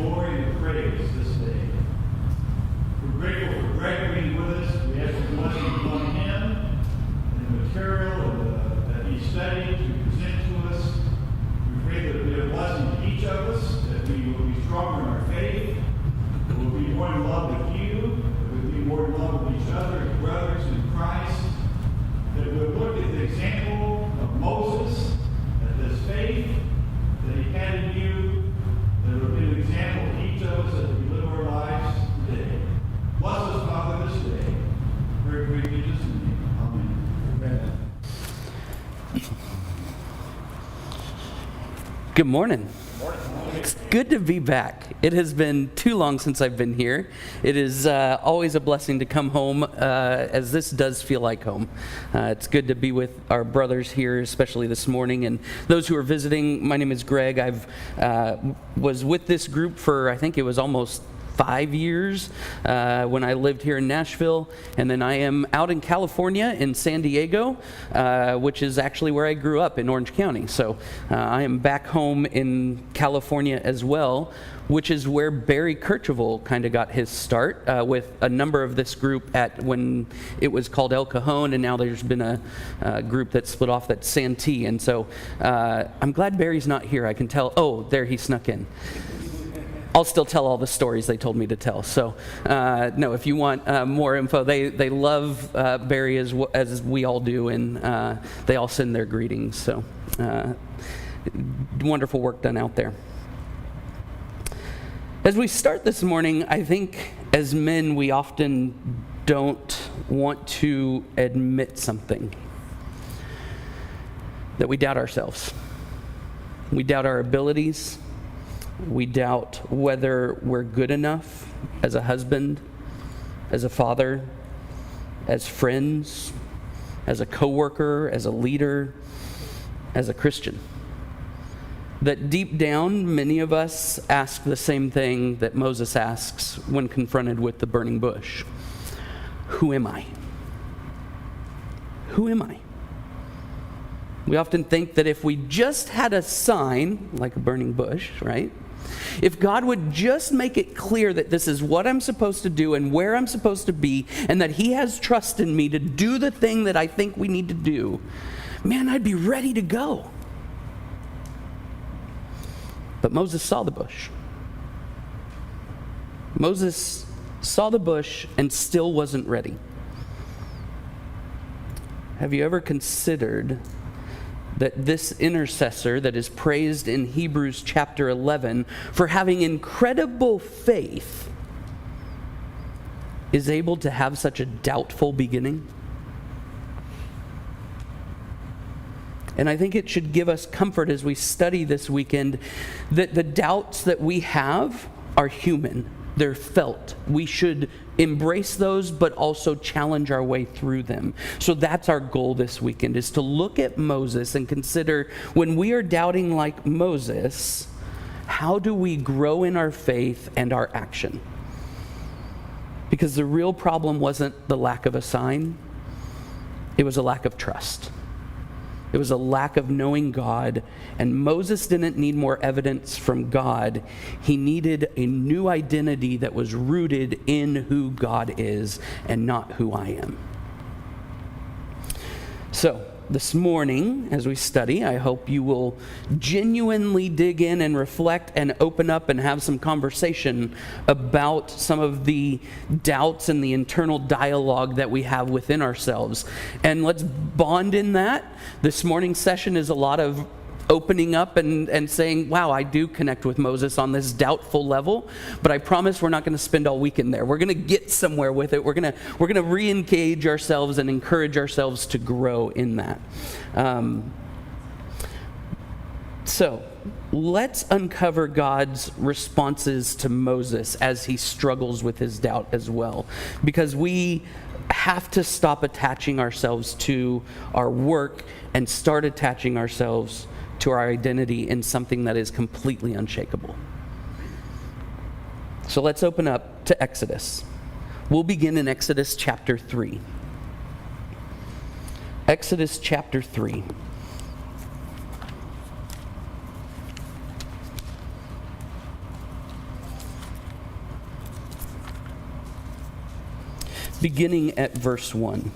glory and praise this day. We're grateful for Greg being with us. We ask for blessings on him and the material that he studied to present to us. We pray that it will be a blessing to each of us, that we will be stronger in our faith, that we'll be more in love with you, that we'll be more in love with each other as brothers in Christ, that we'll look at the example of Moses, at this faith that he had in you, that will be an example to each of us as we live our lives today. Bless us, Father, this day. Very great in Jesus' name. Amen. Good morning. It's good to be back. It has been too long since I've been here. It is always a blessing to come home, as this does feel like home. It's good to be with our brothers here, especially this morning. And those who are visiting, my name is Greg. I've was with this group for, I think it was almost 5 years when I lived here in Nashville, and then I am out in California in San Diego, which is actually where I grew up in Orange County. So I am back home in California as well, which is where Barry Kercheval kind of got his start with a number of this group at when it was called El Cajon, and now there's been a group that split off that's Santee. And so I'm glad Barry's not here. I can tell. Oh, there he snuck in. I'll still tell all the stories they told me to tell. So, no, if you want more info, they love Barry as we all do, and they all send their greetings. So, wonderful work done out there. As we start this morning, I think as men, we often don't want to admit something. That we doubt ourselves. We doubt our abilities. We doubt whether we're good enough as a husband, as a father, as friends, as a coworker, as a leader, as a Christian. That deep down, many of us ask the same thing that Moses asks when confronted with the burning bush. Who am I? Who am I? We often think that if we just had a sign, like a burning bush, right? If God would just make it clear that this is what I'm supposed to do and where I'm supposed to be, and that He has trust in me to do the thing that I think we need to do, man, I'd be ready to go. But Moses saw the bush. Moses saw the bush and still wasn't ready. Have you ever considered that this intercessor that is praised in Hebrews chapter 11 for having incredible faith is able to have such a doubtful beginning? And I think it should give us comfort as we study this weekend that the doubts that we have are human. They're felt. We should embrace those, but also challenge our way through them. So that's our goal this weekend, is to look at Moses and consider, when we are doubting like Moses, how do we grow in our faith and our action? Because the real problem wasn't the lack of a sign. It was a lack of trust. It was a lack of knowing God, and Moses didn't need more evidence from God. He needed a new identity that was rooted in who God is and not who I am. So, this morning, as we study, I hope you will genuinely dig in and reflect and open up and have some conversation about some of the doubts and the internal dialogue that we have within ourselves. And let's bond in that. This morning's session is a lot of opening up and saying, wow, I do connect with Moses on this doubtful level, but I promise we're not going to spend all weekend there. We're going to get somewhere with it. We're going to re-engage ourselves and encourage ourselves to grow in that. So let's uncover God's responses to Moses as he struggles with his doubt as well, because we have to stop attaching ourselves to our work and start attaching ourselves to our identity in something that is completely unshakable. So let's open up to Exodus. We'll begin in Exodus chapter 3. Exodus chapter 3. beginning at verse 1.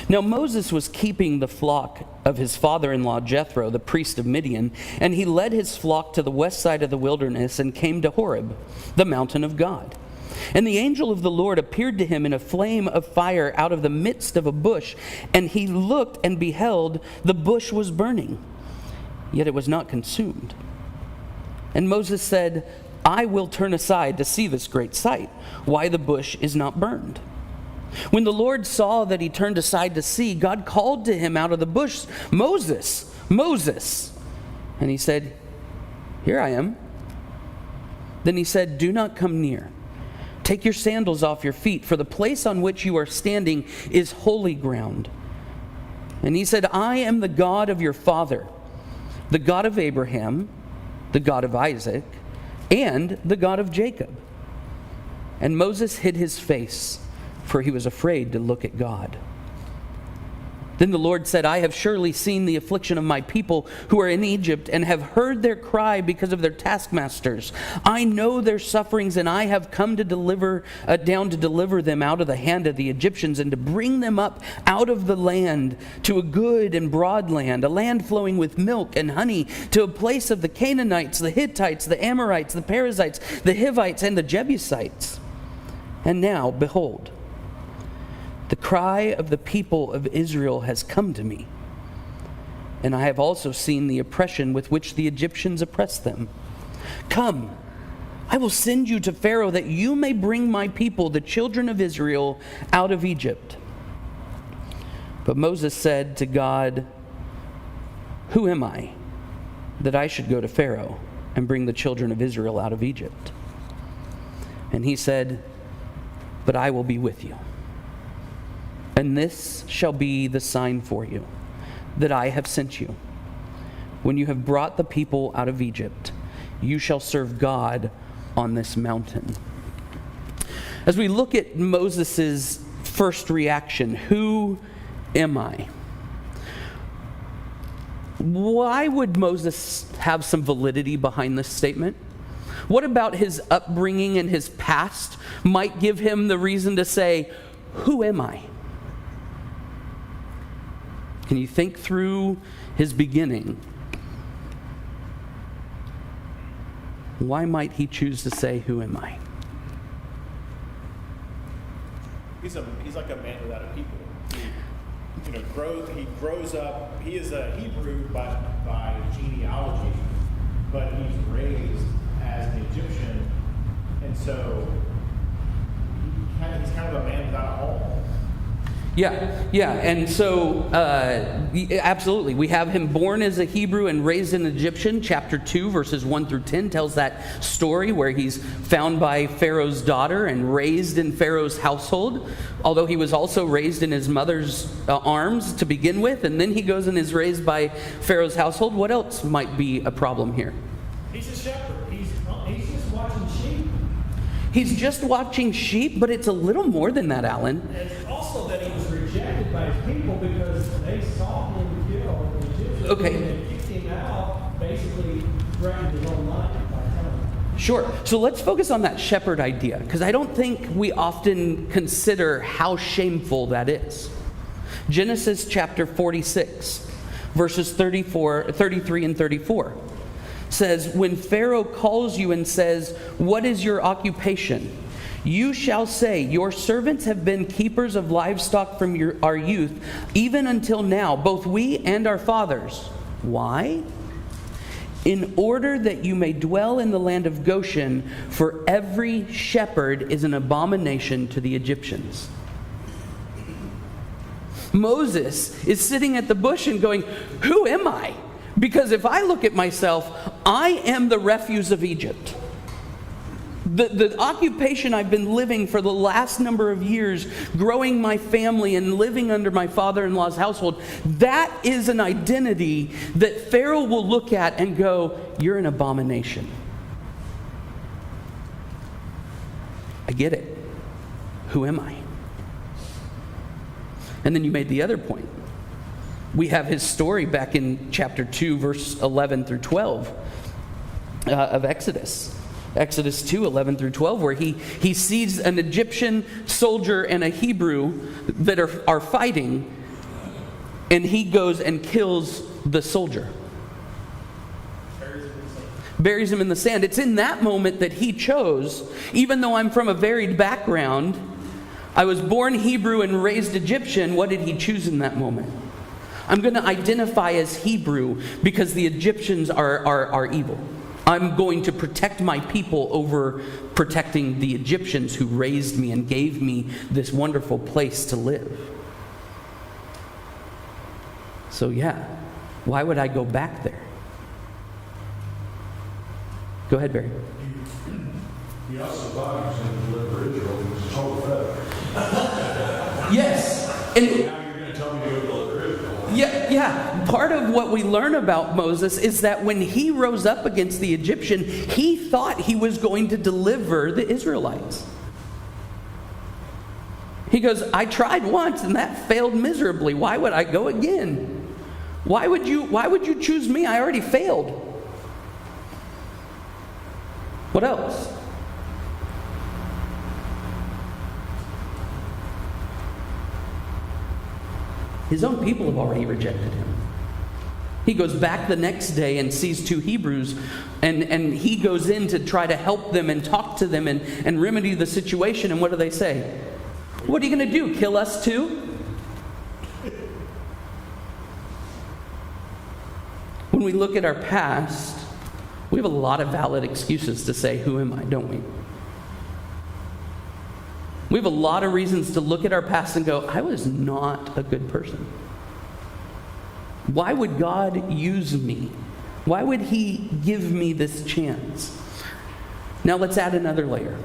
Now Moses was keeping the flock of his father-in-law Jethro, the priest of Midian, and he led his flock to the west side of the wilderness and came to Horeb, the mountain of God. And the angel of the Lord appeared to him in a flame of fire out of the midst of a bush, and he looked and beheld the bush was burning, yet it was not consumed. And Moses said, I will turn aside to see this great sight, why the bush is not burned. When the Lord saw that he turned aside to see, God called to him out of the bush, Moses, Moses. And he said, Here I am. Then he said, Do not come near. Take your sandals off your feet, for the place on which you are standing is holy ground. And he said, I am the God of your father, the God of Abraham, the God of Isaac, and the God of Jacob. And Moses hid his face, for he was afraid to look at God. Then the Lord said, I have surely seen the affliction of my people who are in Egypt, and have heard their cry because of their taskmasters. I know their sufferings, and I have come to deliver them out of the hand of the Egyptians, and to bring them up out of the land to a good and broad land, a land flowing with milk and honey, to a place of the Canaanites, the Hittites, the Amorites, the Perizzites, the Hivites, and the Jebusites. And now, behold, the cry of the people of Israel has come to me, and I have also seen the oppression with which the Egyptians oppress them. Come, I will send you to Pharaoh, that you may bring my people, the children of Israel, out of Egypt. But Moses said to God, Who am I, that I should go to Pharaoh and bring the children of Israel out of Egypt? And he said, But I will be with you. And this shall be the sign for you, that I have sent you. When you have brought the people out of Egypt, you shall serve God on this mountain. As we look at Moses' first reaction, who am I? Why would Moses have some validity behind this statement? What about his upbringing and his past might give him the reason to say, who am I? Can you think through his beginning? Why might he choose to say, who am I? He's like a man without a people. He grows up. He is a Hebrew by genealogy, but he's raised as an Egyptian, and so he's kind of a man without a home. Yeah, and so absolutely. We have him born as a Hebrew and raised an Egyptian. Chapter 2, verses 1 through 10 tells that story where he's found by Pharaoh's daughter and raised in Pharaoh's household, although he was also raised in his mother's arms to begin with, and then he goes and is raised by Pharaoh's household. What else might be a problem here? He's a shepherd. He's just watching sheep. He's just watching sheep, but it's a little more than that, Alan. It's also that he was rejected by his people because they saw him kill the Egyptians. Okay. And they kicked him out, basically threatened his own life by telling him. Sure. So let's focus on that shepherd idea, because I don't think we often consider how shameful that is. Genesis chapter 46, verses 33 and 34. Says, when Pharaoh calls you and says, what is your occupation? You shall say, your servants have been keepers of livestock from our youth, even until now, both we and our fathers. Why? In order that you may dwell in the land of Goshen, for every shepherd is an abomination to the Egyptians. Moses is sitting at the bush and going, who am I? Because if I look at myself, I am the refuse of Egypt. The occupation I've been living for the last number of years, growing my family and living under my father-in-law's household, that is an identity that Pharaoh will look at and go, you're an abomination. I get it. Who am I? And then you made the other point. We have his story back in chapter 2, verse 11 through 12 of Exodus. Exodus 2, 11 through 12, where he sees an Egyptian soldier and a Hebrew that are fighting, and he goes and kills the soldier. Buries him in the sand. It's in that moment that he chose, even though I'm from a varied background, I was born Hebrew and raised Egyptian, what did he choose in that moment? I'm going to identify as Hebrew because the Egyptians are evil. I'm going to protect my people over protecting the Egyptians who raised me and gave me this wonderful place to live. So yeah, why would I go back there? Go ahead, Barry. He also thought he was going to deliver Israel. He was told that. Yes. And Now you're going to tell me to go deliver Israel. yeah. Part of what we learn about Moses is that when he rose up against the Egyptian, he thought he was going to deliver the Israelites. He goes, I tried once and that failed miserably. Why would I go again? Why would you choose me? I already failed. What else? His own people have already rejected him. He goes back the next day and sees two Hebrews, and he goes in to try to help them and talk to them and remedy the situation. And what do they say? What are you going to do? Kill us too? When we look at our past, we have a lot of valid excuses to say, who am I, don't we? We have a lot of reasons to look at our past and go, I was not a good person. Why would God use me? Why would He give me this chance? Now let's add another layer.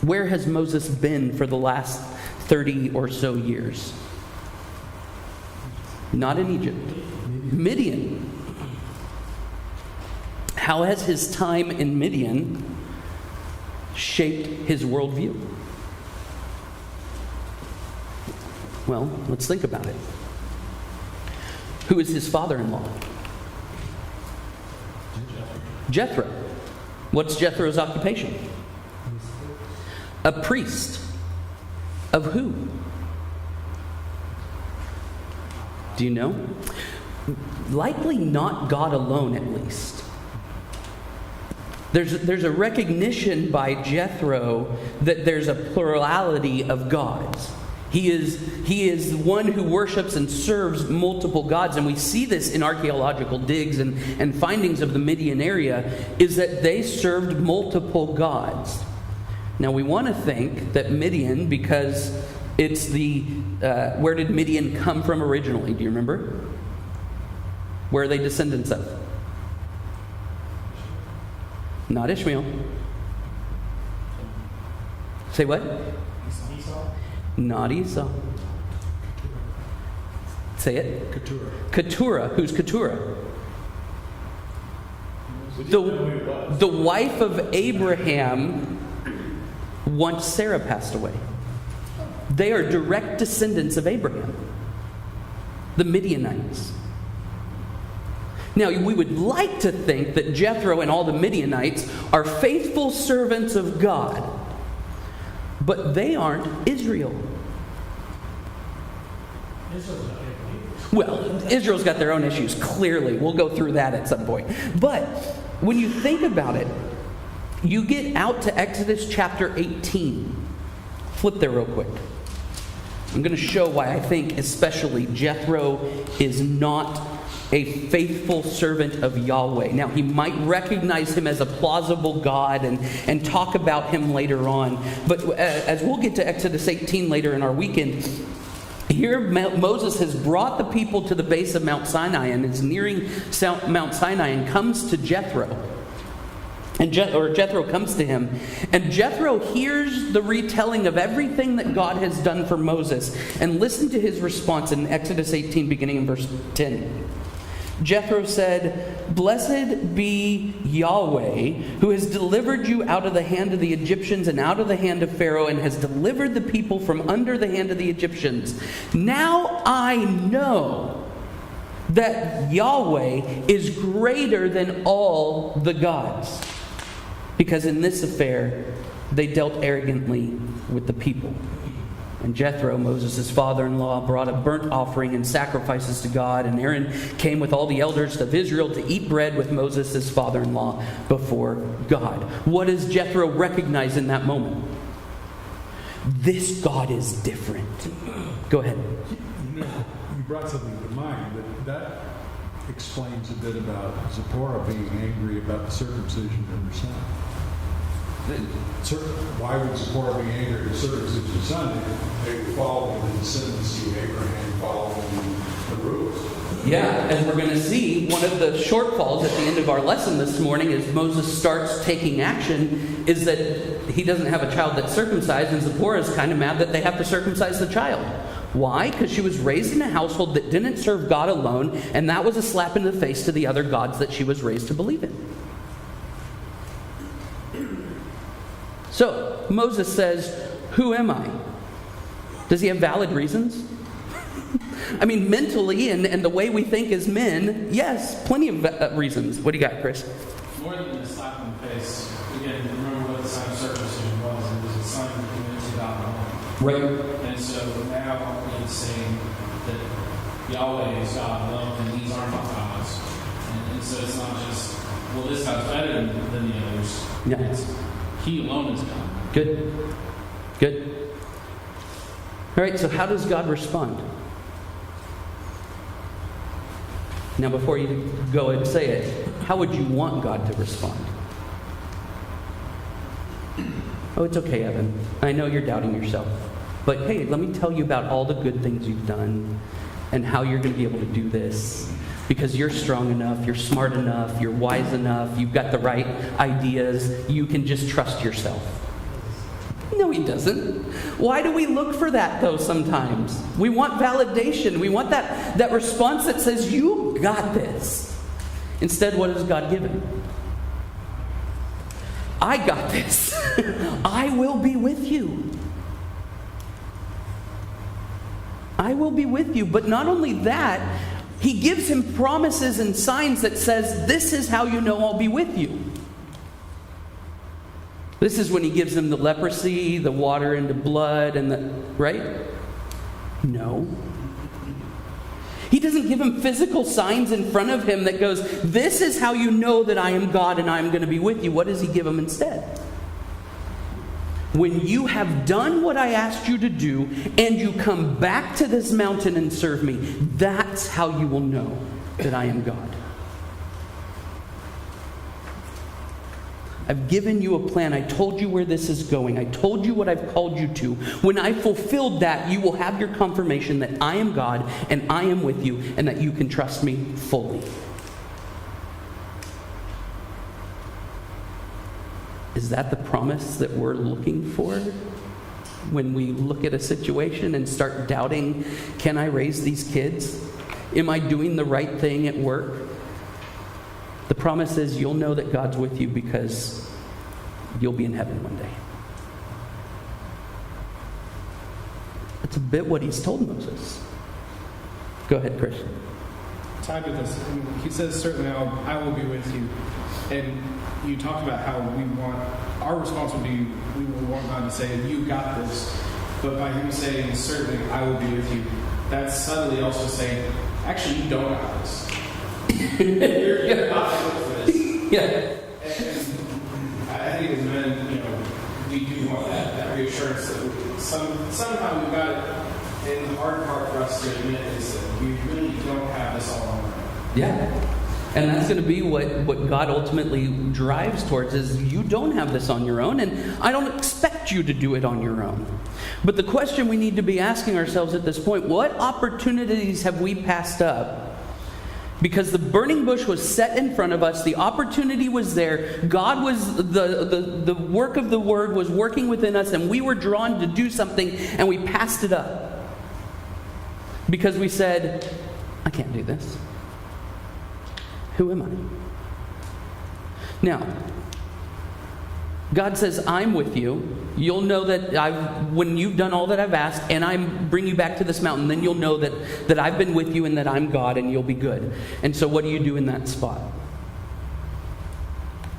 Where has Moses been for the last 30 or so years? Not in Egypt. Midian. How has his time in Midian shaped his worldview? Well, let's think about it. Who is his father-in-law? Jethro. What's Jethro's occupation? A priest. Of who? Do you know? Likely not God alone, at least. There's a recognition by Jethro that there's a plurality of gods. He is one who worships and serves multiple gods, and we see this in archaeological digs and findings of the Midian area, is that they served multiple gods. Now we want to think that Midian, because it's where did Midian come from originally? Do you remember? Where are they descendants of? Not Ishmael. Say what? Esau? Not Esau. Say it. Keturah. Keturah. Who's Keturah? The wife of Abraham once Sarah passed away. They are direct descendants of Abraham. The Midianites. Now, we would like to think that Jethro and all the Midianites are faithful servants of God, but they aren't Israel. Well, Israel's got their own issues, clearly. We'll go through that at some point. But when you think about it, you get out to Exodus chapter 18. Flip there real quick. I'm going to show why I think especially Jethro is not a faithful servant of Yahweh. Now, he might recognize him as a plausible God and talk about him later on. But as we'll get to Exodus 18 later in our weekend, here Moses has brought the people to the base of Mount Sinai and is nearing Mount Sinai and comes to Jethro. Jethro comes to him, and Jethro hears the retelling of everything that God has done for Moses. And listen to his response in Exodus 18, beginning in verse 10. Jethro said, "Blessed be Yahweh, who has delivered you out of the hand of the Egyptians and out of the hand of Pharaoh, and has delivered the people from under the hand of the Egyptians. Now I know that Yahweh is greater than all the gods." Because in this affair, they dealt arrogantly with the people. And Jethro, Moses' father-in-law, brought a burnt offering and sacrifices to God, and Aaron came with all the elders of Israel to eat bread with Moses' father-in-law before God. What does Jethro recognize in that moment? This God is different. Go ahead. You brought something to mind that explains a bit about Zipporah being angry about the circumcision of her son. Why would Zipporah be angry at the circumcision of his son? They were following the descendancy of Abraham, following the rules. Yeah, as we're going to see, one of the shortfalls at the end of our lesson this morning as Moses starts taking action is that he doesn't have a child that's circumcised, and Zipporah is kind of mad that they have to circumcise the child. Why? Because she was raised in a household that didn't serve God alone, and that was a slap in the face to the other gods that she was raised to believe in. So, Moses says, who am I? Does he have valid reasons? I mean, mentally and the way we think as men, yes, plenty of reasons. What do you got, Chris? More than a slap in the face. Again, remember what the sign of circumcision was. It was a sign of commitment to God alone. Right. And so now he's saying that Yahweh is God alone, and these aren't all gods. And so it's not just, well, this God's better than the others. Yeah. It's, he alone is God. Good. Good. All right, so how does God respond? Now, before you go and say it, how would you want God to respond? Oh, it's okay, Evan. I know you're doubting yourself. But hey, let me tell you about all the good things you've done and how you're going to be able to do this. Because you're strong enough, you're smart enough, you're wise enough, you've got the right ideas, you can just trust yourself. No, he doesn't. Why do we look for that, though, sometimes? We want validation. We want that response that says, you got this. Instead, what has God given? I got this. I will be with you. I will be with you. But not only that, he gives him promises and signs that says, this is how you know I'll be with you. This is when he gives him the leprosy, the water into blood, and the, right? No. He doesn't give him physical signs in front of him that goes, this is how you know that I am God and I'm going to be with you. What does he give him instead? When you have done what I asked you to do and you come back to this mountain and serve me, that's how you will know that I am God. I've given you a plan. I told you where this is going. I told you what I've called you to. When I fulfilled that, you will have your confirmation that I am God and I am with you and that you can trust me fully. Is that the promise that we're looking for? When we look at a situation and start doubting, can I raise these kids? Am I doing the right thing at work? The promise is you'll know that God's with you because you'll be in heaven one day. That's a bit what he's told Moses. Go ahead, Chris. Tied with this, he says, certainly I will be with you. And you talked about how our response would be, we would want God to say, you got this. But by him saying, certainly I will be with you, that's subtly also saying, actually, you don't got this. You're not for this. Yeah. And I think as men, we do want that reassurance that somehow we've got it. And the hard part for us to admit is that we really don't have this all on our own. Yeah. And that's going to be what God ultimately drives towards is you don't have this on your own, and I don't expect you to do it on your own. But the question we need to be asking ourselves at this point, what opportunities have we passed up? Because the burning bush was set in front of us, the opportunity was there, God was, the work of the Word was working within us, and we were drawn to do something, and we passed it up. Because we said, I can't do this. Who am I? Now, God says, I'm with you. You'll know that when you've done all that I've asked and I bring you back to this mountain, then you'll know that I've been with you and that I'm God and you'll be good. And so what do you do in that spot?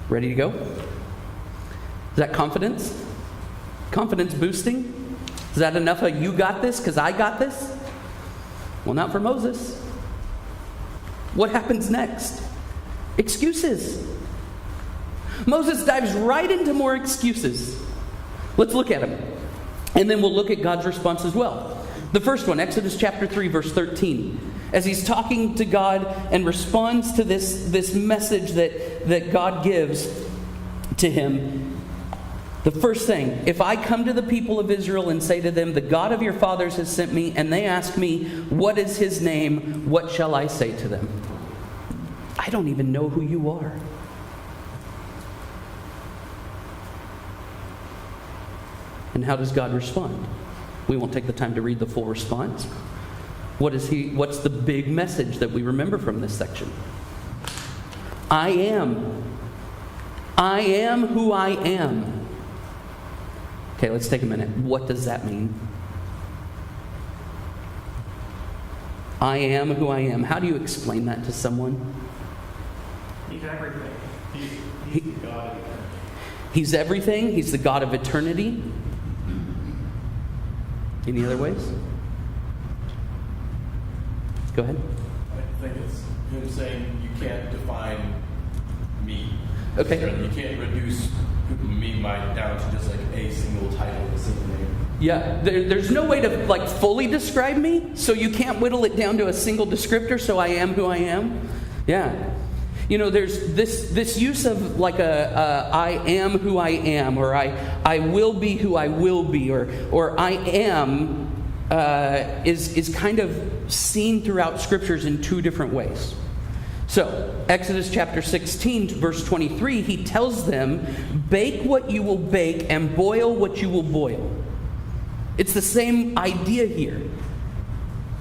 Ready to go? Is that confidence? Confidence boosting? Is that enough of you got this because I got this? Well, not for Moses. What happens next? Excuses. Moses dives right into more excuses. Let's look at them. And then we'll look at God's response as well. The first one, Exodus chapter 3, verse 13. As he's talking to God and responds to this message that God gives to him. The first thing, if I come to the people of Israel and say to them, the God of your fathers has sent me, and they ask me, what is his name? What shall I say to them? I don't even know who you are. And how does God respond? We won't take the time to read the full response. What's the big message that we remember from this section? I am. I am who I am. Okay, let's take a minute. What does that mean? I am who I am. How do you explain that to someone? He's everything. He's the God of eternity. He's everything. He's the God of eternity. Any other ways? Go ahead. I think it's him saying you can't define me. Okay. You can't reduce me down to just like a single title, a single name. Yeah, there's no way to fully describe me, so you can't whittle it down to a single descriptor, so I am who I am. Yeah. You know, there's this use of I am who I am, or I will be who I will be, or I am is kind of seen throughout scriptures in two different ways. So, Exodus chapter 16, verse 23, he tells them, bake what you will bake and boil what you will boil. It's the same idea here.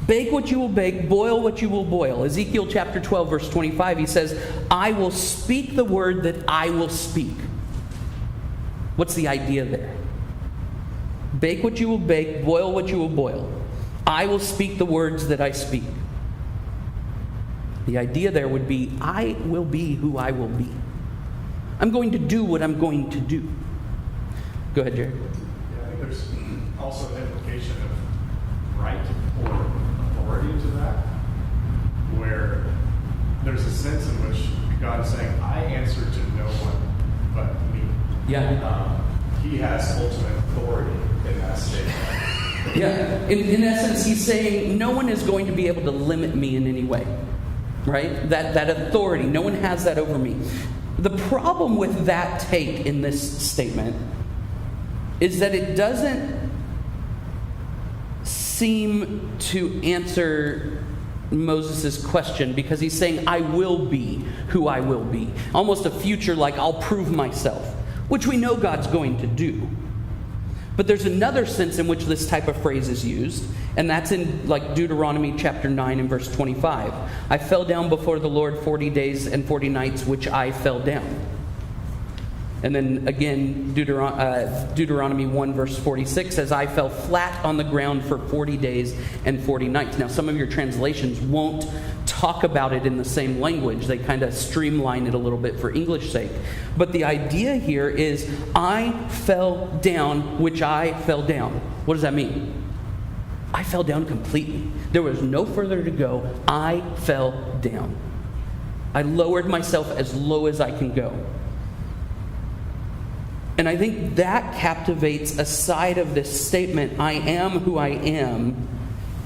Bake what you will bake, boil what you will boil. Ezekiel chapter 12, verse 25, he says, I will speak the word that I will speak. What's the idea there? Bake what you will bake, boil what you will boil. I will speak the words that I speak. The idea there would be, I will be who I will be. I'm going to do what I'm going to do. Go ahead, Jared. Yeah, I think there's also an implication of right or authority to that, where there's a sense in which God is saying, I answer to no one but me. Yeah. He has ultimate authority in that statement. Yeah. In essence, he's saying, no one is going to be able to limit me in any way. Right? That authority, no one has that over me. The problem with that take in this statement is that it doesn't seem to answer Moses' question, because he's saying, I will be who I will be. Almost a future I'll prove myself, which we know God's going to do. But there's another sense in which this type of phrase is used, and that's in Deuteronomy chapter 9 and verse 25. I fell down before the Lord 40 days and 40 nights, which I fell down. And then again, Deuteronomy 1 verse 46 says, I fell flat on the ground for 40 days and 40 nights. Now, some of your translations won't talk about it in the same language. They kind of streamline it a little bit for English sake. But the idea here is, I fell down, which I fell down. What does that mean? I fell down completely. There was no further to go. I fell down. I lowered myself as low as I can go. And I think that captivates a side of this statement, I am who I am,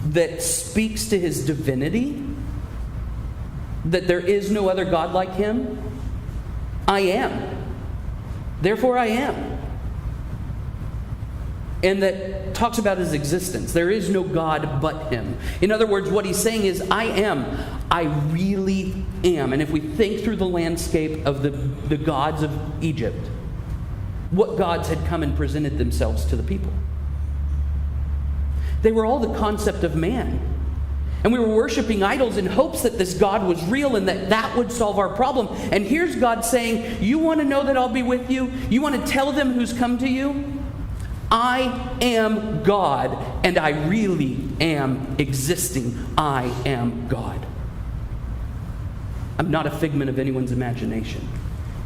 that speaks to his divinity, that there is no other God like him. I am. Therefore I am. And that talks about his existence. There is no God but him. In other words, what he's saying is, I am. I really am. And if we think through the landscape of the gods of Egypt, what gods had come and presented themselves to the people? They were all the concept of man. And we were worshiping idols in hopes that this God was real and that would solve our problem. And here's God saying, you want to know that I'll be with you? You want to tell them who's come to you? I am God, and I really am existing. I am God. I'm not a figment of anyone's imagination.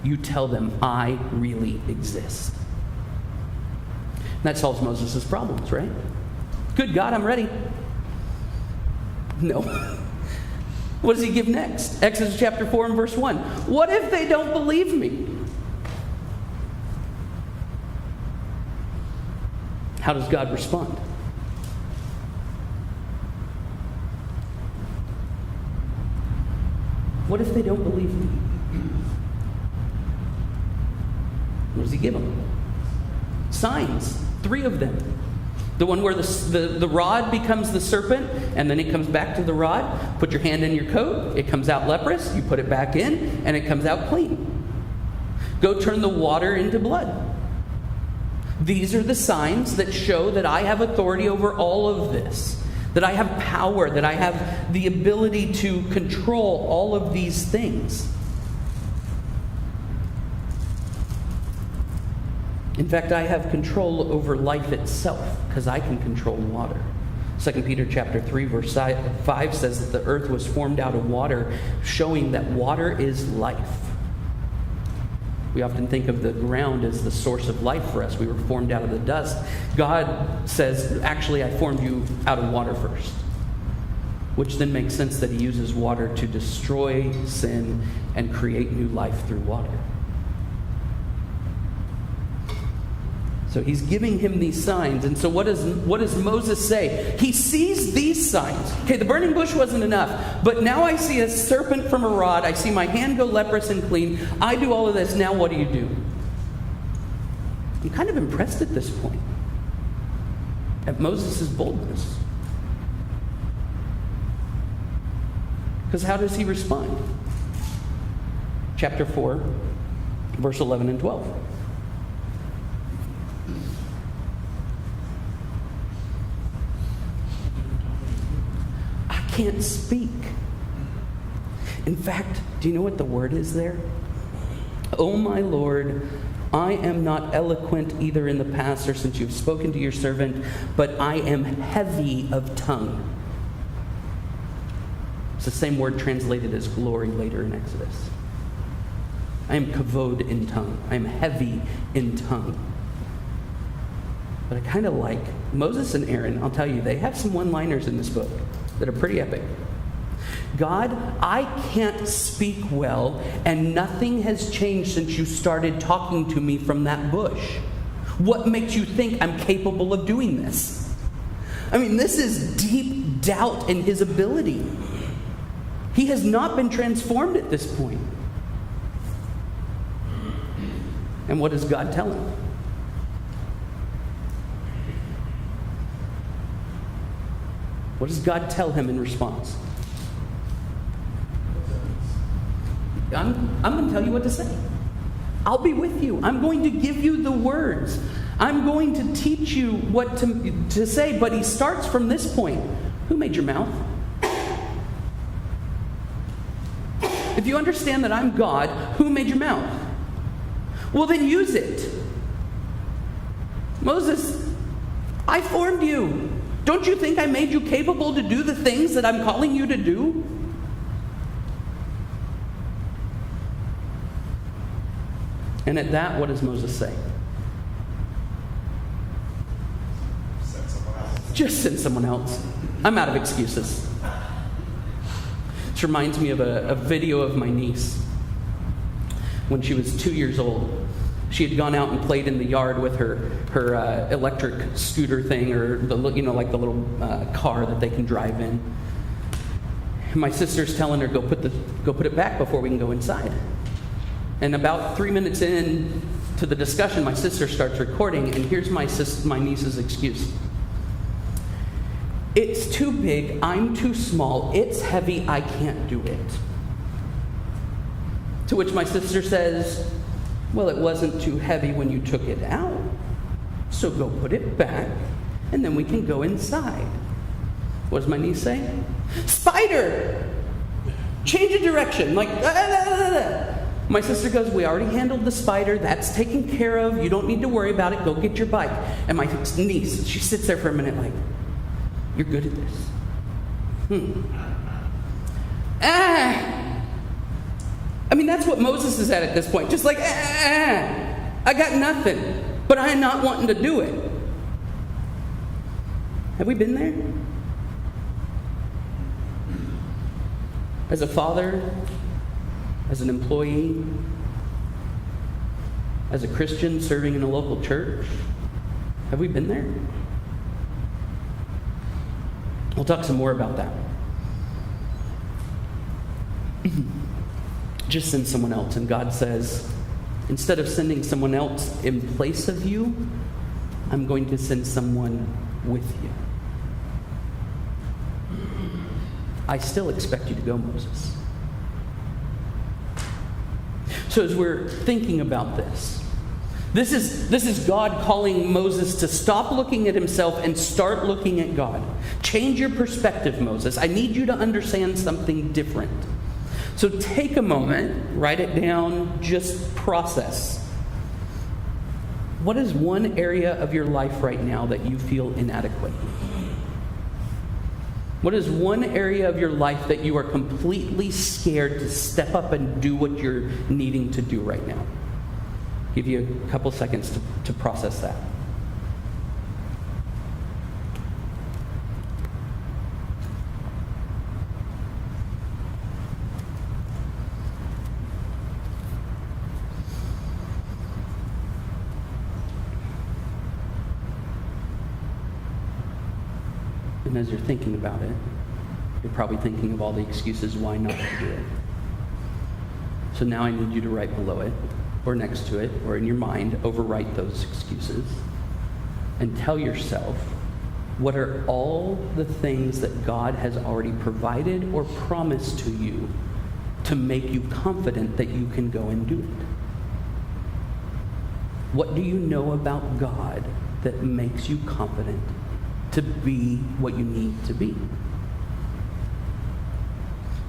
You tell them I really exist. That solves Moses' problems, right? Good God, I'm ready. No. What does he give next? Exodus chapter 4 and verse 1. What if they don't believe me? How does God respond? What if they don't believe me? What does he give them? Signs. 3 of them. The one where the rod becomes the serpent, and then it comes back to the rod. Put your hand in your coat. It comes out leprous. You put it back in, and it comes out clean. Go turn the water into blood. These are the signs that show that I have authority over all of this. That I have power. That I have the ability to control all of these things. In fact, I have control over life itself because I can control water. 2 Peter chapter 3 verse 5 says that the earth was formed out of water, showing that water is life. We often think of the ground as the source of life for us. We were formed out of the dust. God says, actually, I formed you out of water first. Which then makes sense that he uses water to destroy sin and create new life through water. So he's giving him these signs. And so what does Moses say? He sees these signs. Okay, the burning bush wasn't enough. But now I see a serpent from a rod. I see my hand go leprous and clean. I do all of this. Now what do? I'm kind of impressed at this point at Moses' boldness. Because how does he respond? Chapter 4, verse 11 and 12. Can't speak. In fact, do you know what the word is there? Oh my Lord, I am not eloquent either in the past or since you've spoken to your servant, but I am heavy of tongue. It's the same word translated as glory later in Exodus. I am kavod in tongue. I am heavy in tongue. But I kind of like Moses and Aaron. I'll tell you, they have some one-liners in this book that are pretty epic. God, I can't speak well, and nothing has changed since you started talking to me from that bush. What makes you think I'm capable of doing this? I mean, this is deep doubt in his ability. He has not been transformed at this point. And what does God tell him? What does God tell him in response? I'm going to tell you what to say. I'll be with you. I'm going to give you the words. I'm going to teach you what to say. But he starts from this point. Who made your mouth? If you understand that I'm God, who made your mouth? Well, then use it. Moses, I formed you. Don't you think I made you capable to do the things that I'm calling you to do? And at that, what does Moses say? Send someone else. Just send someone else. I'm out of excuses. This reminds me of a video of my niece when she was 2 years old. She had gone out and played in the yard with her electric scooter thing, or like the little car that they can drive in. And my sister's telling her, go put it back before we can go inside. And about 3 minutes in to the discussion, my sister starts recording, and here's my niece's excuse. It's too big, I'm too small, it's heavy, I can't do it. To which my sister says, well, it wasn't too heavy when you took it out, so go put it back, and then we can go inside. What does my niece say? Spider! Change of direction, like, My sister goes, we already handled the spider, that's taken care of, you don't need to worry about it, go get your bike. And my niece, she sits there for a minute like, you're good at this. I mean, that's what Moses is at this point. Just like, I got nothing, but I'm not wanting to do it. Have we been there? As a father, as an employee, as a Christian serving in a local church, have we been there? We'll talk some more about that. Just send someone else. And God says, instead of sending someone else in place of you, I'm going to send someone with you. I still expect you to go, Moses. So as we're thinking about this is God calling Moses to stop looking at himself and start looking at God. Change your perspective, Moses. I need you to understand something different. So take a moment, write it down, just process. What is one area of your life right now that you feel inadequate? What is one area of your life that you are completely scared to step up and do what you're needing to do right now? Give you a couple seconds to process that. And as you're thinking about it, you're probably thinking of all the excuses why not to do it. So now I need you to write below it, or next to it, or in your mind, overwrite those excuses. And tell yourself, what are all the things that God has already provided or promised to you to make you confident that you can go and do it? What do you know about God that makes you confident to be what you need to be?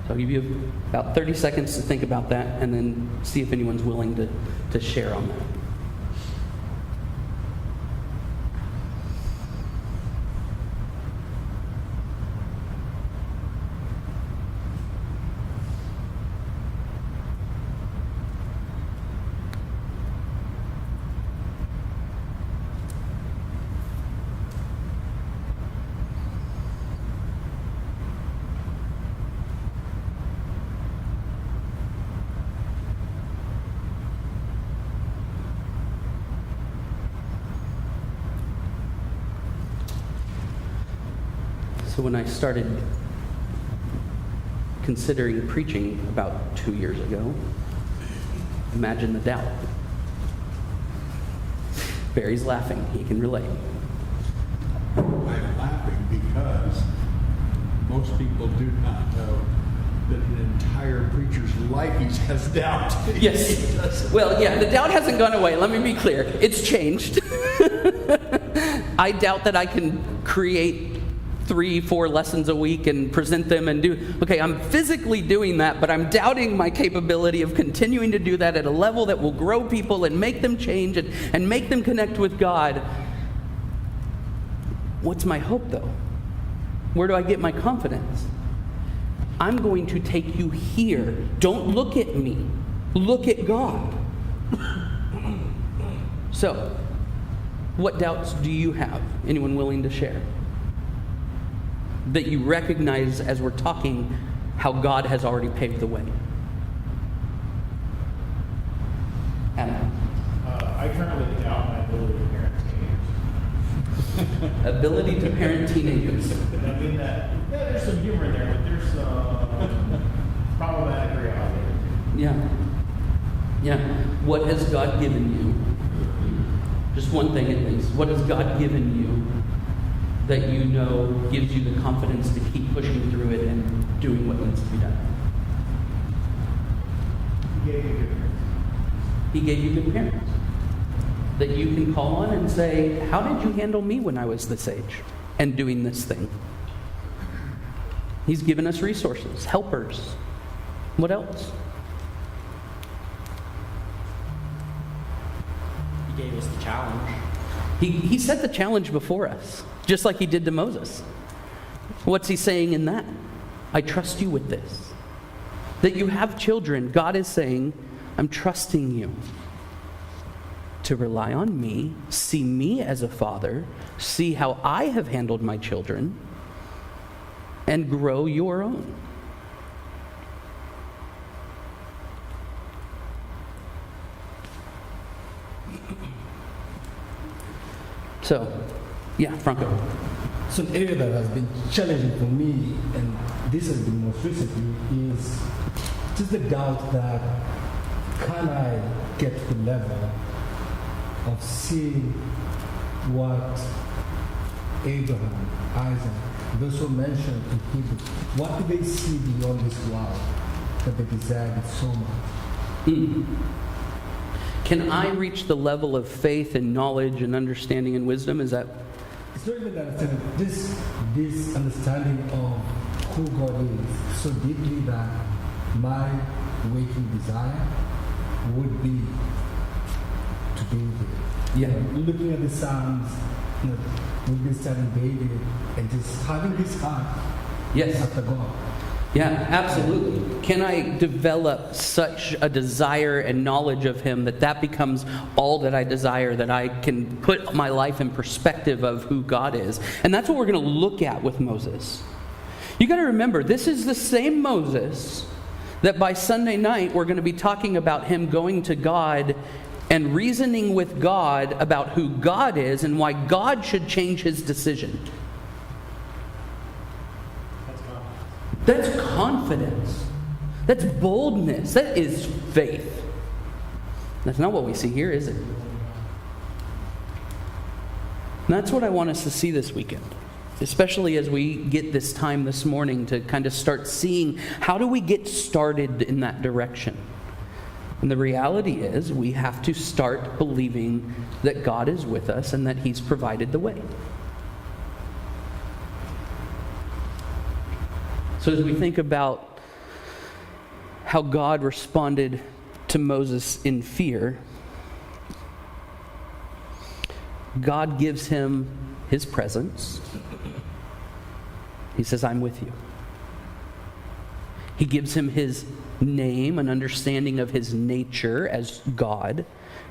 So I'll give you about 30 seconds to think about that and then see if anyone's willing to share on that. So when I started considering preaching about 2 years ago, imagine the doubt. Barry's laughing. He can relate. I'm laughing because most people do not know that an entire preacher's life has doubt. Yes. Well, yeah, the doubt hasn't gone away. Let me be clear. It's changed. I doubt that I can create 3-4 lessons a week and present them and do. Okay, I'm physically doing that, but I'm doubting my capability of continuing to do that at a level that will grow people and make them change and make them connect with God. What's my hope, though? Where do I get my confidence? I'm going to take you here. Don't look at me. Look at God. So, what doubts do you have? Anyone willing to share? That you recognize as we're talking how God has already paved the way. Adam. I currently doubt my ability to parent teenagers. Ability to parent teenagers. And I mean that, yeah, there's some humor in there, but there's some problematic reality. Yeah. Yeah. What has God given you? Just one thing at least. What has God given you that you know gives you the confidence to keep pushing through it and doing what needs to be done? He gave you good parents. He gave you good parents that you can call on and say, how did you handle me when I was this age and doing this thing? He's given us resources, helpers. What else? He gave us the challenge. He set the challenge before us, just like he did to Moses. What's he saying in that? I trust you with this. That you have children, God is saying, I'm trusting you. to rely on me, see me as a father, see how I have handled my children, and grow your own. So, yeah, Franco. So an area that has been challenging for me, and this has been most recently, is just the doubt that can I get to the level of seeing what Abraham, Isaac, those who mentioned in Hebrew, what do they see beyond this world that they desire it so much? Can I reach the level of faith and knowledge and understanding and wisdom? Is that? It's not even understanding, this understanding of who God is so deeply that my waking desire would be to be with Him. Yeah. Looking at the Psalms, we've been studying David and just having this heart Yes. after God. Yeah, absolutely. Can I develop such a desire and knowledge of Him that becomes all that I desire, that I can put my life in perspective of who God is? And that's what we're going to look at with Moses. You got to remember, this is the same Moses that by Sunday night we're going to be talking about him going to God and reasoning with God about who God is and why God should change his decision. That's confidence. That's boldness. That is faith. That's not what we see here, is it? And that's what I want us to see this weekend, especially as we get this time this morning to kind of start seeing how do we get started in that direction. And the reality is we have to start believing that God is with us and that He's provided the way. So as we think about how God responded to Moses in fear, God gives him His presence. He says, I'm with you. He gives him His name, an understanding of His nature as God,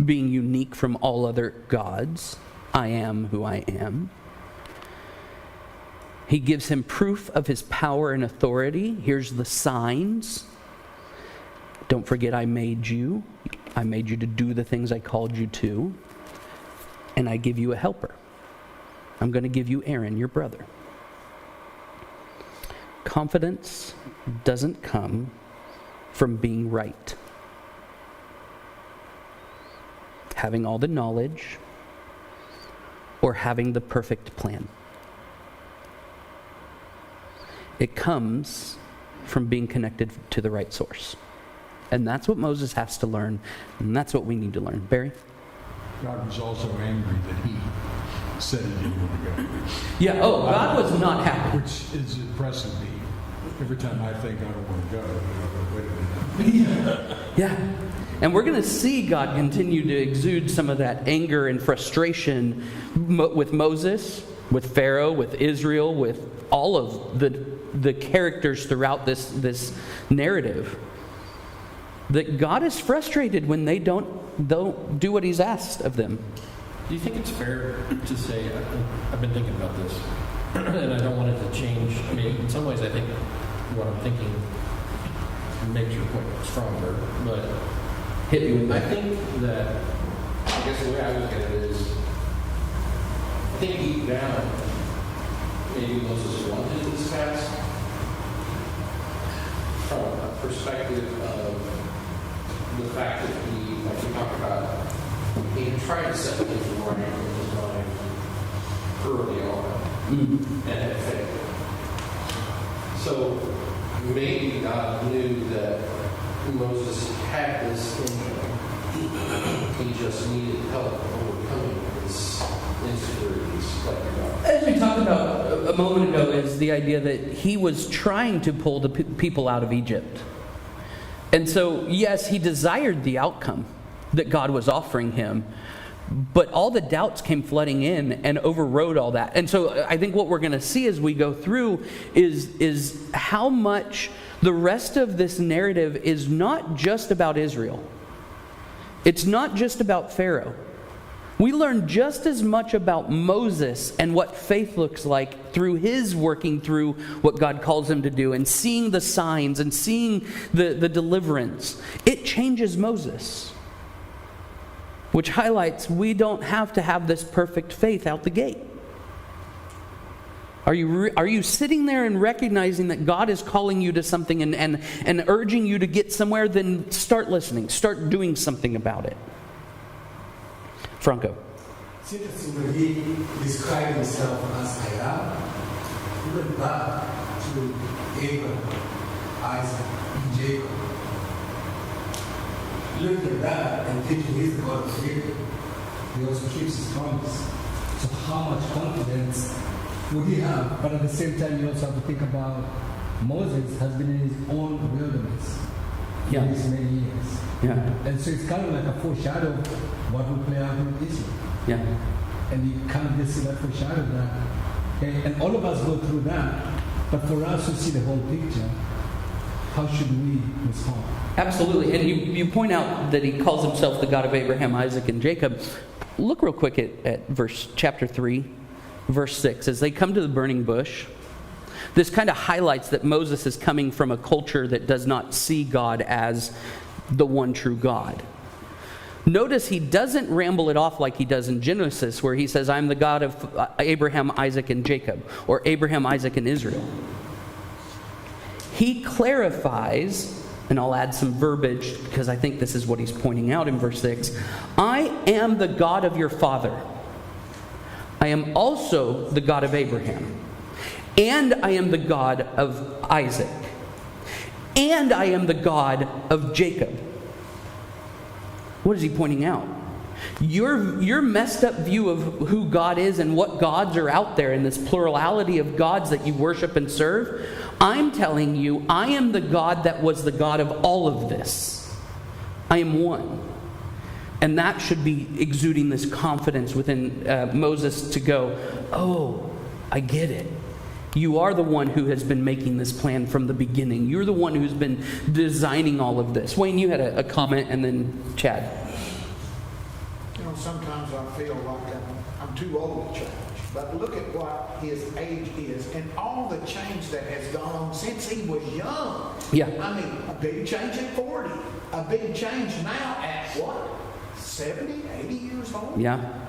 being unique from all other gods. I am who I am. He gives him proof of His power and authority. Here's the signs. Don't forget I made you. I made you to do the things I called you to. And I give you a helper. I'm going to give you Aaron, your brother. Confidence doesn't come from being right. Having all the knowledge or having the perfect plan. It comes from being connected to the right source. And that's what Moses has to learn, and that's what we need to learn. Barry? God was also angry that he said he didn't want to go. Yeah, God was not happy. Which is impressive me. Every time I think I don't want to go, I go, wait a minute. Yeah. And we're going to see God continue to exude some of that anger and frustration with Moses, with Pharaoh, with Israel, with all of the characters throughout this narrative. That God is frustrated when they don't do what He's asked of them. Do you think it's fair to say, I've been thinking about this, and I don't want it to change? I mean, in some ways I think what I'm thinking makes your point stronger, but Hit me with I that. think that, I guess the way I look at it is, I think deep down, maybe Moses wanted this task from a perspective of the fact that he, like we talked about, he had tried to set things right in his mind early on and had failed. So maybe God knew that Moses had this in him. He just needed help overcoming his insecurities, like God. As we talked about a moment ago, is the idea that he was trying to pull the people out of Egypt. And so, yes, he desired the outcome that God was offering him, but all the doubts came flooding in and overrode all that. And so I think what we're going to see as we go through is how much the rest of this narrative is not just about Israel. It's not just about Pharaoh. We learn just as much about Moses and what faith looks like through his working through what God calls him to do and seeing the signs and seeing the deliverance. It changes Moses, which highlights we don't have to have this perfect faith out the gate. Are you sitting there and recognizing that God is calling you to something and urging you to get somewhere? Then start listening. Start doing something about it. Franco. It's interesting when he described himself as I am. He went back to Abraham, Isaac, and Jacob. Looking at that and thinking he's the God of Jacob, he also keeps his promise. So how much confidence would he have? But at the same time, you also have to think about Moses has been in his own wilderness for these many years. Yeah. And so it's kind of like a foreshadow of what will play out in Israel. Yeah. And you kind of just see that foreshadow that. Okay? And all of us go through that. But for us to see the whole picture, how should we respond? Absolutely. And you point out that he calls himself the God of Abraham, Isaac, and Jacob. Look real quick at chapter 3, verse 6. As they come to the burning bush, this kind of highlights that Moses is coming from a culture that does not see God as the one true God. Notice he doesn't ramble it off like he does in Genesis, where he says, I'm the God of Abraham, Isaac, and Jacob, or Abraham, Isaac, and Israel. He clarifies, and I'll add some verbiage because I think this is what he's pointing out in verse 6. I am the God of your father. I am also the God of Abraham. And I am the God of Isaac. And I am the God of Jacob. What is he pointing out? Your messed up view of who God is and what gods are out there in this plurality of gods that you worship and serve, I'm telling you, I am the God that was the God of all of this. I am one. And that should be exuding this confidence within Moses to go, oh, I get it. You are the one who has been making this plan from the beginning. You're the one who's been designing all of this. Wayne, you had a comment, and then Chad. You know, sometimes I feel like I'm too old to change. But look at what his age is and all the change that has gone on since he was young. Yeah. I mean, a big change at 40. A big change now at what? 70, 80 years old? Yeah.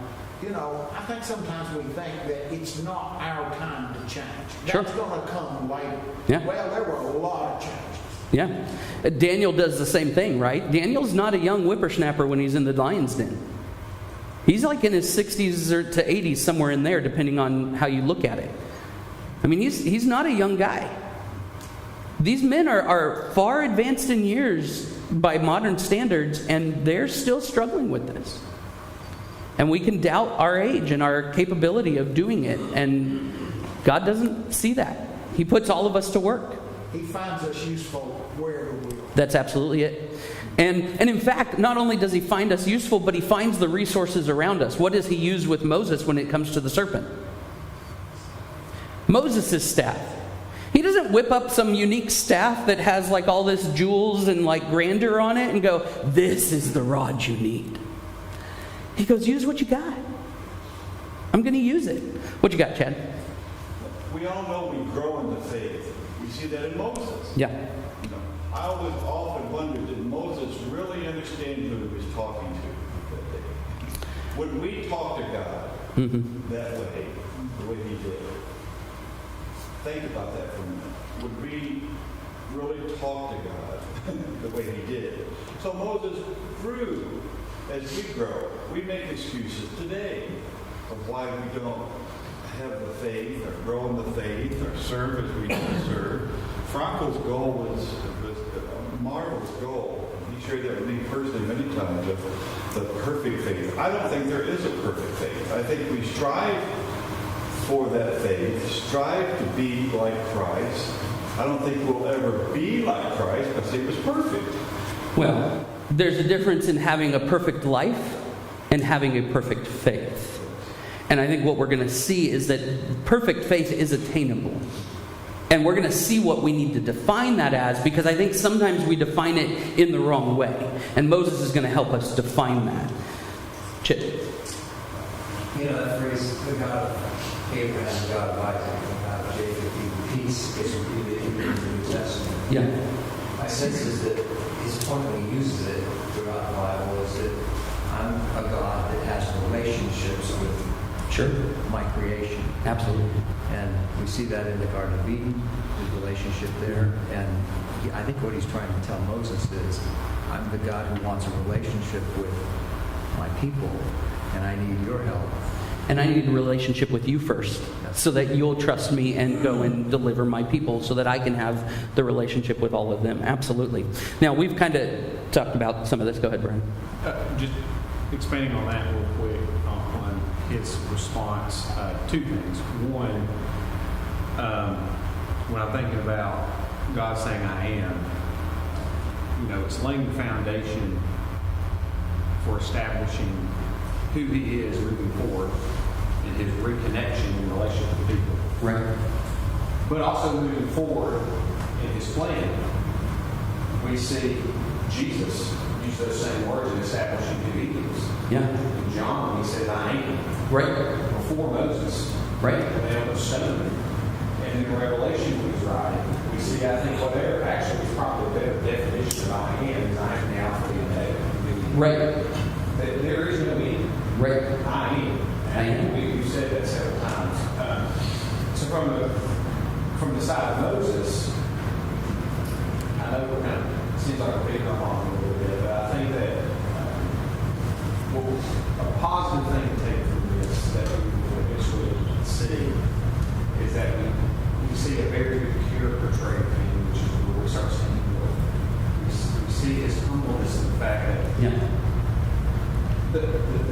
You know, I think sometimes we think that it's not our time to change. Sure. That's going to come later. Yeah. Well, there were a lot of changes. Yeah. Daniel does the same thing, right? Daniel's not a young whippersnapper when he's in the lion's den. He's like in his 60s or to 80s, somewhere in there, depending on how you look at it. I mean, he's not a young guy. These men are far advanced in years by modern standards, and they're still struggling with this. And we can doubt our age and our capability of doing it, and God doesn't see that. He puts all of us to work. He finds us useful wherever we are. That's absolutely it. And in fact, not only does he find us useful, but he finds the resources around us. What does he use with Moses when it comes to the serpent? Moses' staff. He doesn't whip up some unique staff that has like all this jewels and like grandeur on it and go, this is the rod you need. He goes, use what you got. I'm going to use it. What you got, Chad? We all know we grow in the faith. We see that in Moses. Yeah. You know, I always often wondered, did Moses really understand who he was talking to that day? Would we talk to God that way, the way he did? Think about that for a minute. Would we really talk to God the way he did? So Moses grew as we grow. We make excuses today of why we don't have the faith, or grow in the faith, or serve as we need to serve. Franco's goal was a marvelous goal. He shared that with me personally many times, of the perfect faith. I don't think there is a perfect faith. I think we strive for that faith, strive to be like Christ. I don't think we'll ever be like Christ because he was perfect. Well, there's a difference in having a perfect life and having a perfect faith. And I think what we're going to see is that perfect faith is attainable. And we're going to see what we need to define that as, because I think sometimes we define it in the wrong way. And Moses is going to help us define that. Chip. You know, that phrase, the God of Abraham, the God of Isaac, the God of Jacob, even peace, is repeated in the New Testament. Yeah. My sense is that his point when he uses it throughout the Bible is that I'm a God that has relationships with my creation. Absolutely. And we see that in the Garden of Eden, his relationship there. And I think what he's trying to tell Moses is, I'm the God who wants a relationship with my people, and I need your help. And I need a relationship with you first, so that you'll trust me and go and deliver my people so that I can have the relationship with all of them. Absolutely. Now, we've kind of talked about some of this. Go ahead, Brian. Just expanding on that real quick on his response. Two things. One, when I'm thinking about God saying I am, it's laying the foundation for establishing who he is moving forward and his reconnection in relationship to people. Right. But also moving forward in his plan, we see Jesus use those same words in establishing who he is. Yeah. In John, he said, I am. Right. Before Moses. Right. Nailed the stone. And in Revelation, when he's writing, we see, I think, what there actually is probably a better definition of I am is I am the Alpha and Omega. Right. There is no me. Right. I am. I am. We've said that several times. So from the side of Moses, I know we're kind of, it seems like we're picking up on it a little bit, but I think that a positive thing to take from this that we will eventually see is that we see a very good character trait in him, which is where we start seeing humility. We see his humbleness in the fact that the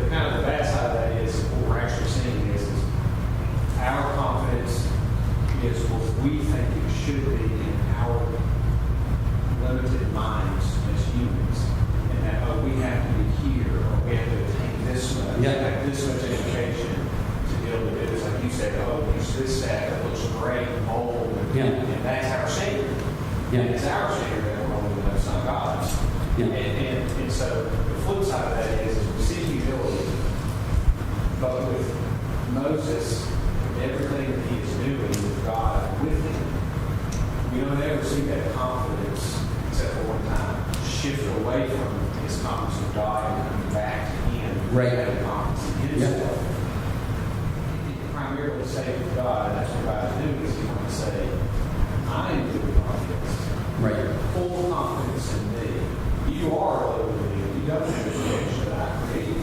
kind of the bad side of that is what we're actually seeing is our confidence is what we think it should be in our limited minds as humans, and that we have to be here or we have to attain this much, this much education to deal with it. It's like you said, use this staff that looks great and bold, and that's our standard. And it's our standard that we're holding, it's not God's. And so the flip side of that is we see humility, but with Moses, everything that he is doing with God with him, we don't ever see that confidence, except for one time, shift away from his confidence in God and coming back to him. Right. Having confidence in himself. He primarily say with God, and that's what God is doing, is he wants to say, I am full of confidence. Right. Full confidence in me. You are over me. You don't have the rejection that I created you.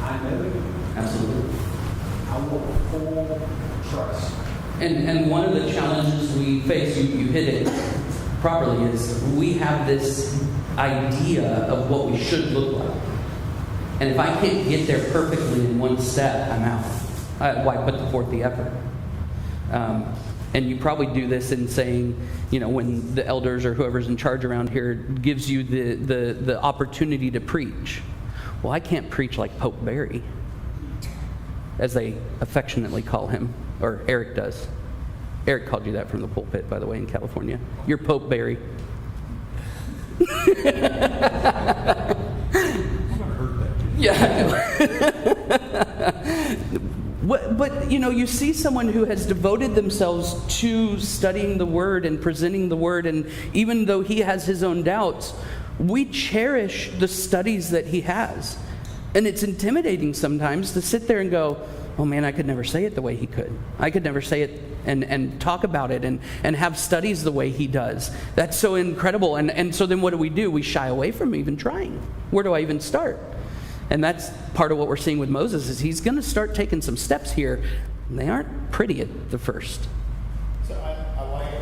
I know you. Absolutely. I want full trust. And one of the challenges we face, you hit it properly, is we have this idea of what we should look like. And if I can't get there perfectly in one step, I'm out. Why put forth the effort? And you probably do this in saying, when the elders or whoever's in charge around here gives you the opportunity to preach. Well, I can't preach like Pope Barry, as they affectionately call him, or Eric does. Eric called you that from the pulpit, by the way, in California. You're Pope Barry. Yeah. But you see someone who has devoted themselves to studying the Word and presenting the Word, and even though he has his own doubts, we cherish the studies that he has. And it's intimidating sometimes to sit there and go, oh man, I could never say it the way he could. I could never say it and talk about it and have studies the way he does. That's so incredible. And so then what do? We shy away from even trying. Where do I even start? And that's part of what we're seeing with Moses, is he's going to start taking some steps here. And they aren't pretty at the first. So I like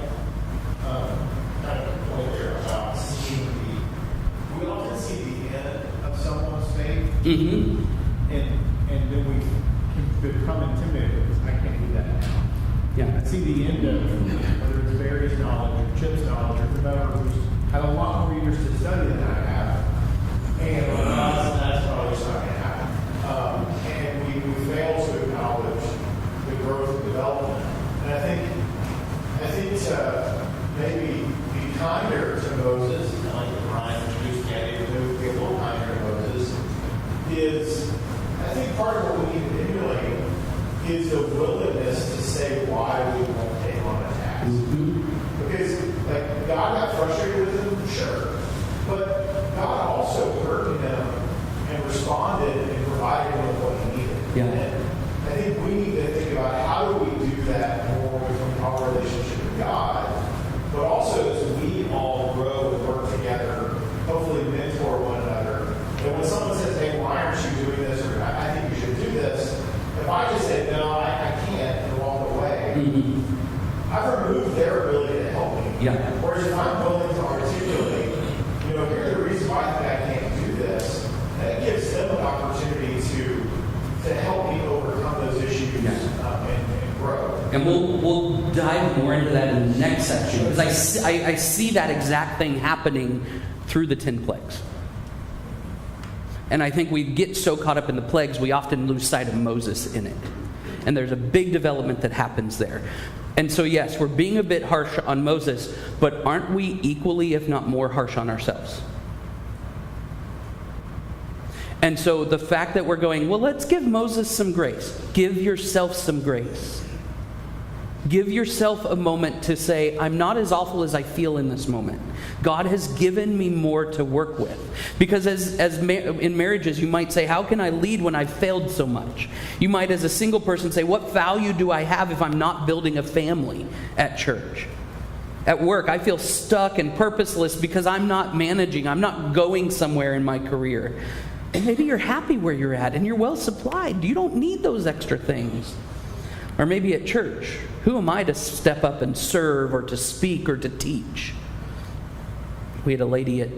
kind of the point there about seeing we often see the end of someone's faith, Mm-hmm. and then we can become intimidated because I can't do that now. Yeah. I see the end of whether it's Barry's knowledge or Chip's knowledge or whoever who's had a lot more years to study than I have. And that's probably not going to happen. And we fail to acknowledge the growth and development. And I think maybe be kinder to Moses, and like Brian introduced Candy to be a little kinder to Moses, is I think part of what we need to emulate is the willingness to say why we won't take on a task. Because, like, God got frustrated with him, sure. But God also heard him and responded and provided him with what he needed. Yeah. And I think we need to think about how do we do that more with our relationship with God, but also as we all grow and work together, hopefully mentor one another. And when someone says, hey, why aren't you doing this? Or I think you should do this. If I just say, no, I can't, and walk away, I've removed their ability to help me. Yeah. Whereas if I'm willing to articulate, here's the reason why I think I can't do this, that gives them an opportunity to help me overcome those issues and grow. And we'll dive more into that in the next section, because I see that exact thing happening through the 10 plagues. And I think we get so caught up in the plagues, we often lose sight of Moses in it. And there's a big development that happens there. And so, yes, we're being a bit harsh on Moses, but aren't we equally, if not more, harsh on ourselves? And so the fact that we're going, well, let's give Moses some grace. Give yourself some grace. Give yourself a moment to say, I'm not as awful as I feel in this moment. God has given me more to work with. Because in marriages, you might say, how can I lead when I've failed so much? You might, as a single person, say, what value do I have if I'm not building a family at church? At work, I feel stuck and purposeless because I'm not managing. I'm not going somewhere in my career. And maybe you're happy where you're at and you're well supplied. You don't need those extra things. Or maybe at church, who am I to step up and serve or to speak or to teach? We had a lady at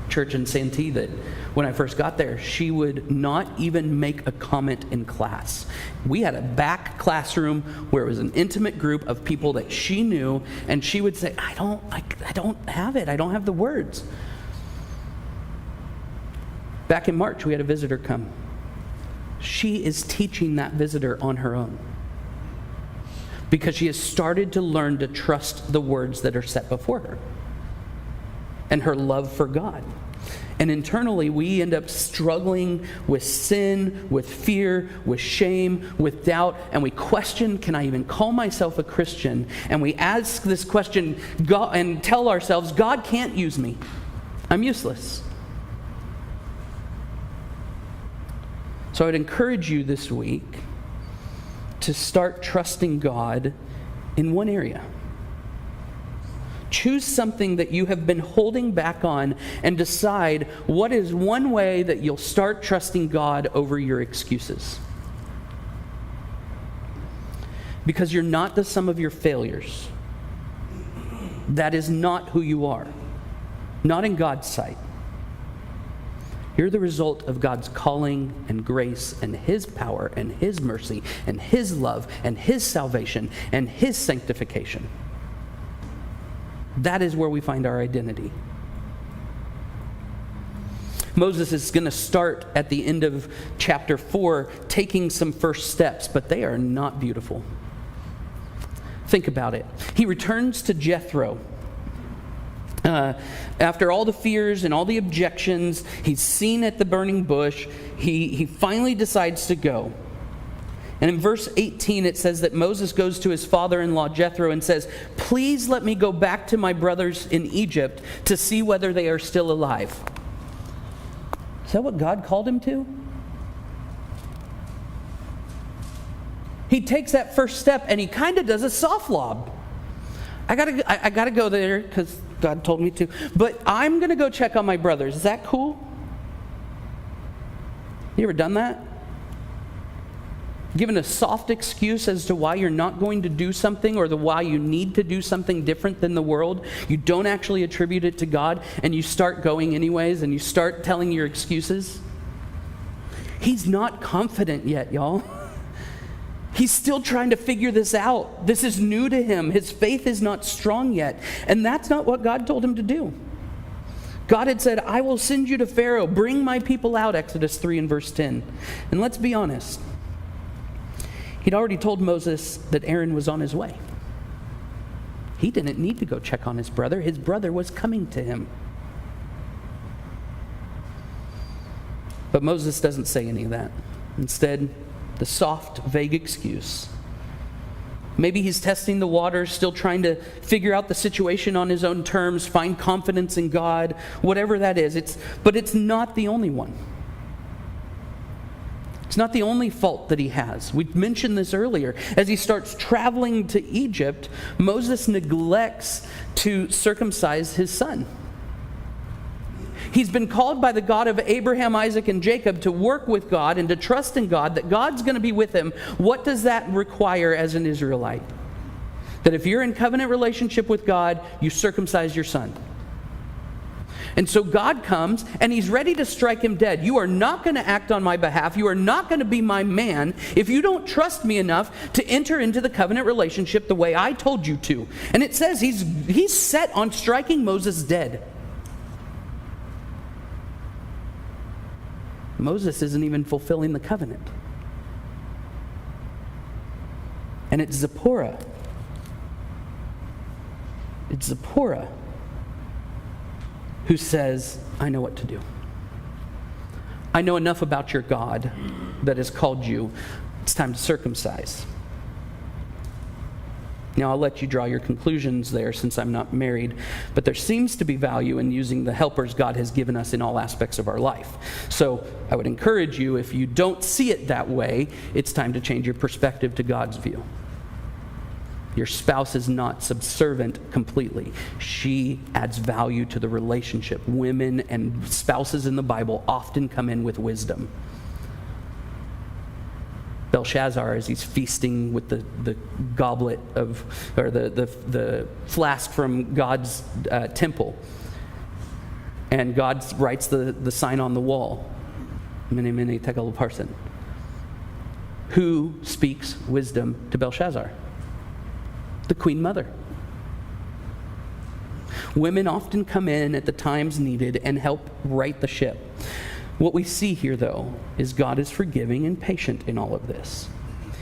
church in Santee that when I first got there, she would not even make a comment in class. We had a back classroom where it was an intimate group of people that she knew, and she would say, I don't have it. I don't have the words. Back in March, we had a visitor come. She is teaching that visitor on her own, because she has started to learn to trust the words that are set before her and her love for God. And internally, we end up struggling with sin, with fear, with shame, with doubt, and we question, can I even call myself a Christian? And we ask this question and tell ourselves, God can't use me. I'm useless. So I'd encourage you this week to start trusting God in one area. Choose something that you have been holding back on and decide what is one way that you'll start trusting God over your excuses. Because you're not the sum of your failures. That is not who you are. Not in God's sight. You're the result of God's calling and grace and His power and His mercy and His love and His salvation and His sanctification. That is where we find our identity. Moses is going to start at the end of chapter 4 taking some first steps, but they are not beautiful. Think about it. He returns to Jethro. After all the fears and all the objections, he's seen at the burning bush, he finally decides to go. And in verse 18 it says that Moses goes to his father-in-law Jethro and says, please let me go back to my brothers in Egypt to see whether they are still alive. Is that what God called him to? He takes that first step and he kind of does a soft lob. I gotta go there because God told me to. But I'm going to go check on my brothers. Is that cool? You ever done that? Given a soft excuse as to why you're not going to do something or why you need to do something different than the world. You don't actually attribute it to God and you start going anyways and you start telling your excuses. He's not confident yet, y'all. He's still trying to figure this out. This is new to him. His faith is not strong yet. And that's not what God told him to do. God had said, I will send you to Pharaoh. Bring my people out, Exodus 3 and verse 10. And let's be honest. He'd already told Moses that Aaron was on his way. He didn't need to go check on his brother. His brother was coming to him. But Moses doesn't say any of that. Instead, the soft, vague excuse. Maybe he's testing the waters, still trying to figure out the situation on his own terms, find confidence in God, whatever that is. But it's not the only one. It's not the only fault that he has. We mentioned this earlier. As he starts traveling to Egypt, Moses neglects to circumcise his son. He's been called by the God of Abraham, Isaac, and Jacob to work with God and to trust in God, that God's going to be with him. What does that require as an Israelite? That if you're in covenant relationship with God, you circumcise your son. And so God comes and he's ready to strike him dead. You are not going to act on my behalf. You are not going to be my man if you don't trust me enough to enter into the covenant relationship the way I told you to. And it says he's set on striking Moses dead. Moses isn't even fulfilling the covenant. And it's Zipporah. It's Zipporah who says, I know what to do. I know enough about your God that has called you. It's time to circumcise. Now, I'll let you draw your conclusions there since I'm not married, but there seems to be value in using the helpers God has given us in all aspects of our life. So I would encourage you, if you don't see it that way, it's time to change your perspective to God's view. Your spouse is not subservient completely. She adds value to the relationship. Women and spouses in the Bible often come in with wisdom. Belshazzar, as he's feasting with the goblet of, or the flask from God's temple, and God writes the sign on the wall, Mene, Mene, Tekel, Parsin. Who speaks wisdom to Belshazzar? The Queen Mother. Women often come in at the times needed and help right the ship. What we see here, though, is God is forgiving and patient in all of this.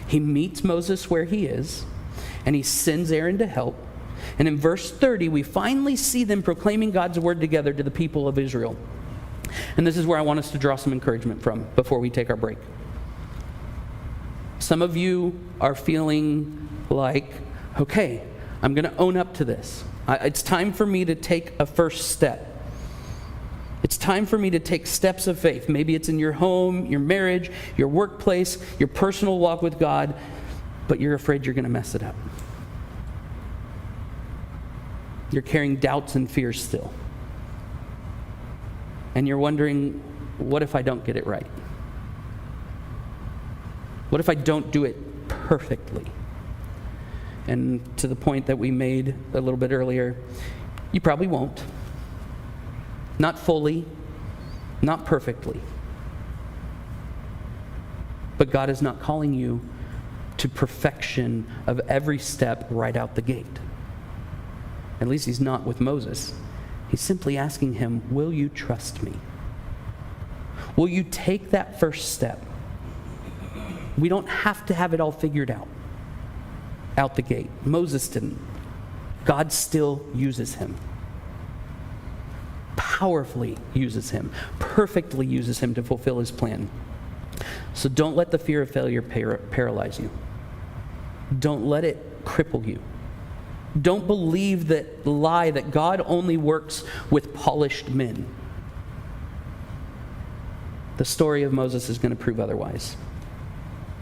He meets Moses where he is, and he sends Aaron to help. And in verse 30, we finally see them proclaiming God's word together to the people of Israel. And this is where I want us to draw some encouragement from before we take our break. Some of you are feeling like, okay, I'm going to own up to this. It's time for me to take a first step. It's time for me to take steps of faith. Maybe it's in your home, your marriage, your workplace, your personal walk with God, but you're afraid you're going to mess it up. You're carrying doubts and fears still. And you're wondering, what if I don't get it right? What if I don't do it perfectly? And to the point that we made a little bit earlier, you probably won't. Not fully, not perfectly. But God is not calling you to perfection of every step right out the gate. At least he's not with Moses. He's simply asking him, will you trust me? Will you take that first step? We don't have to have it all figured out the gate. Moses didn't. God still uses him. Powerfully uses him, perfectly uses him to fulfill his plan. So don't let the fear of failure paralyze you. Don't let it cripple you. Don't believe that lie that God only works with polished men. The story of Moses is going to prove otherwise.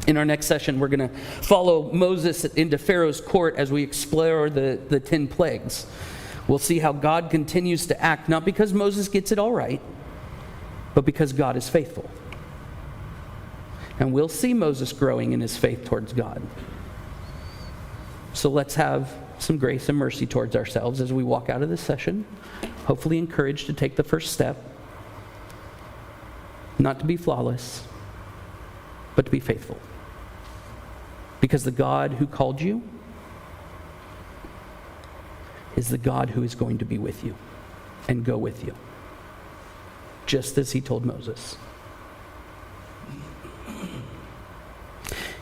In our next session, we're going to follow Moses into Pharaoh's court as we explore the 10 plagues. We'll see how God continues to act, not because Moses gets it all right, but because God is faithful. And we'll see Moses growing in his faith towards God. So let's have some grace and mercy towards ourselves as we walk out of this session, hopefully encouraged to take the first step, not to be flawless, but to be faithful. Because the God who called you is the God who is going to be with you and go with you, just as he told Moses.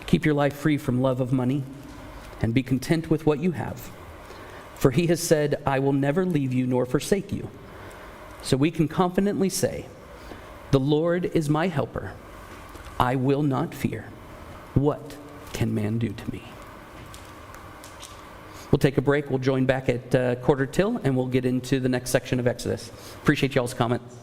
Keep your life free from love of money and be content with what you have. For he has said, I will never leave you nor forsake you. So we can confidently say, the Lord is my helper. I will not fear. What can man do to me? We'll take a break. We'll join back at quarter till, and we'll get into the next section of Exodus. Appreciate y'all's comments.